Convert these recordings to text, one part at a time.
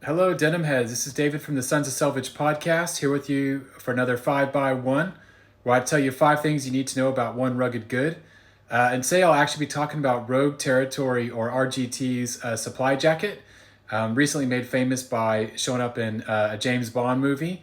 Hello, denim heads. This is David from the Sons of Selvedge podcast, here with you for another 5x1, where I tell you 5 things you need to know about one rugged good. And today I'll actually be talking about Rogue Territory or RGT's supply jacket, recently made famous by showing up in a James Bond movie,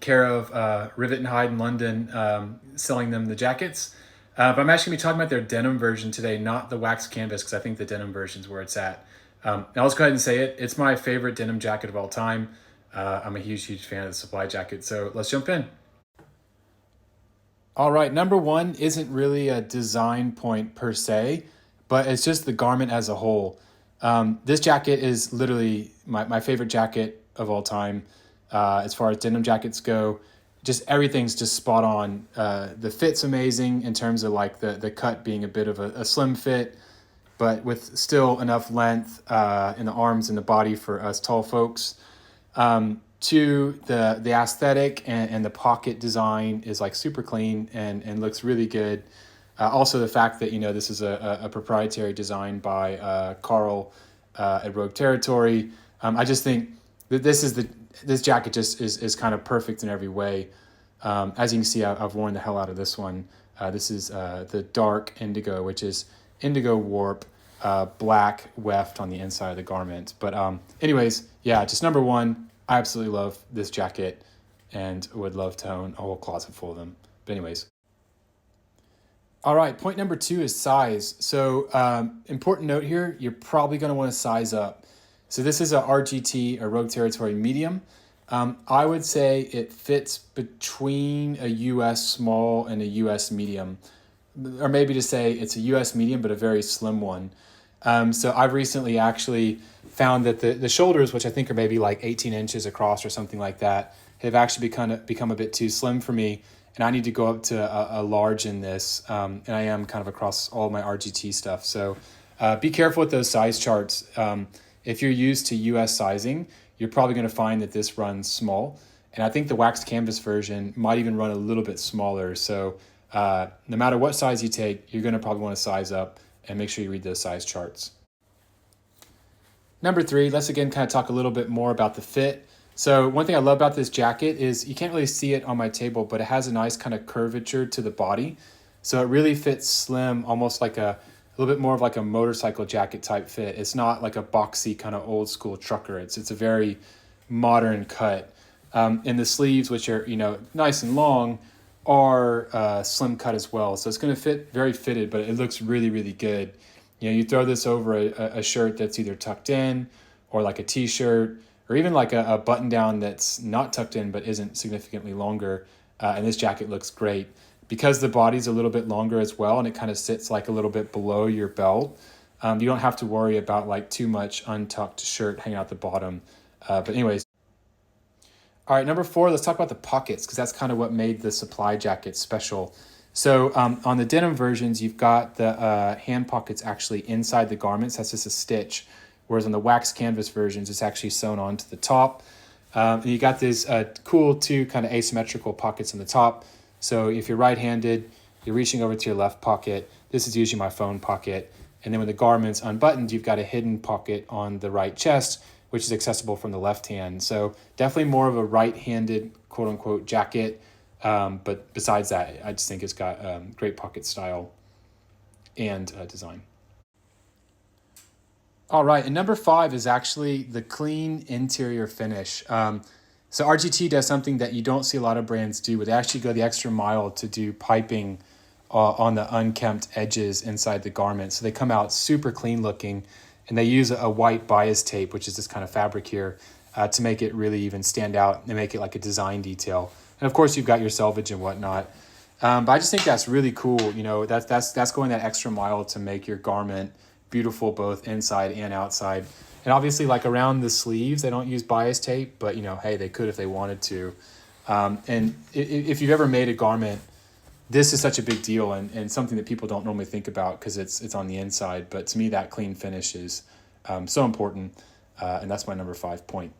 care of Rivet and Hyde in London, selling them the jackets. But I'm actually going to be talking about their denim version today, not the wax canvas, because I think the denim version is where it's at. I'll just go ahead and say it. It's my favorite denim jacket of all time. I'm a huge fan of the supply jacket. So let's jump in. All right, number 1 isn't really a design point per se, but it's just the garment as a whole. This jacket is literally my favorite jacket of all time. As far as denim jackets go, just everything's just spot on. The fit's amazing in terms of like the cut being a bit of a slim fit, but with still enough length in the arms and the body for us tall folks. To the aesthetic and the pocket design is like super clean and looks really good. Also the fact that, this is a proprietary design by Carl at Rogue Territory. I just think that this jacket just is kind of perfect in every way. As you can see, I've worn the hell out of this one. This is the Dark Indigo, which is indigo warp, black weft on the inside of the garment. But anyways, yeah, just number 1, I absolutely love this jacket and would love to own a whole closet full of them. But anyways. All right, point number 2 is size. So important note here, you're probably going to want to size up. So this is a RGT, a Rogue Territory medium. I would say it fits between a US small and a US medium. Or maybe to say it's a US medium, but a very slim one. So I've recently actually found that the shoulders, which I think are maybe like 18 inches across or something like that, have actually become a bit too slim for me. And I need to go up to a large in this. And I am kind of across all my RGT stuff. So be careful with those size charts. If you're used to US sizing, you're probably going to find that this runs small. And I think the waxed canvas version might even run a little bit smaller. So no matter what size you take, you're going to probably want to size up and make sure you read those size charts. Number 3, let's again kind of talk a little bit more about the fit. So one thing I love about this jacket is you can't really see it on my table, but it has a nice kind of curvature to the body. So it really fits slim, almost like a little bit more of like a motorcycle jacket type fit. It's not like a boxy kind of old school trucker. It's a very modern cut. And the sleeves, which are, nice and long, are slim cut as well. So it's going to fit very fitted, but it looks really, really good. You throw this over a shirt that's either tucked in or like a t-shirt or even like a button down that's not tucked in but isn't significantly longer. And this jacket looks great. Because the body's a little bit longer as well and it kind of sits like a little bit below your belt, you don't have to worry about like too much untucked shirt hanging out the bottom. But anyways. All right, number 4, let's talk about the pockets because that's kind of what made the supply jacket special. So on the denim versions, you've got the hand pockets actually inside the garments. That's just a stitch. Whereas on the wax canvas versions, it's actually sewn onto the top. And you got these cool 2 kind of asymmetrical pockets on the top. So if you're right-handed, you're reaching over to your left pocket. This is usually my phone pocket. And then when the garment's unbuttoned, you've got a hidden pocket on the right chest, which is accessible from the left hand. So definitely more of a right-handed, quote-unquote, jacket. But besides that, I just think it's got great pocket style and design. All right, and number 5 is actually the clean interior finish. So RGT does something that you don't see a lot of brands do, where they actually go the extra mile to do piping on the unkempt edges inside the garment. So they come out super clean looking, and they use a white bias tape, which is this kind of fabric here, to make it really even stand out and make it like a design detail. And of course, you've got your selvage and whatnot. But I just think that's really cool. That's going that extra mile to make your garment beautiful both inside and outside. And obviously, like around the sleeves, they don't use bias tape, but hey, they could if they wanted to. And if you've ever made a garment, this is such a big deal and something that people don't normally think about because it's on the inside. But to me, that clean finish is so important. And that's my number 5 point.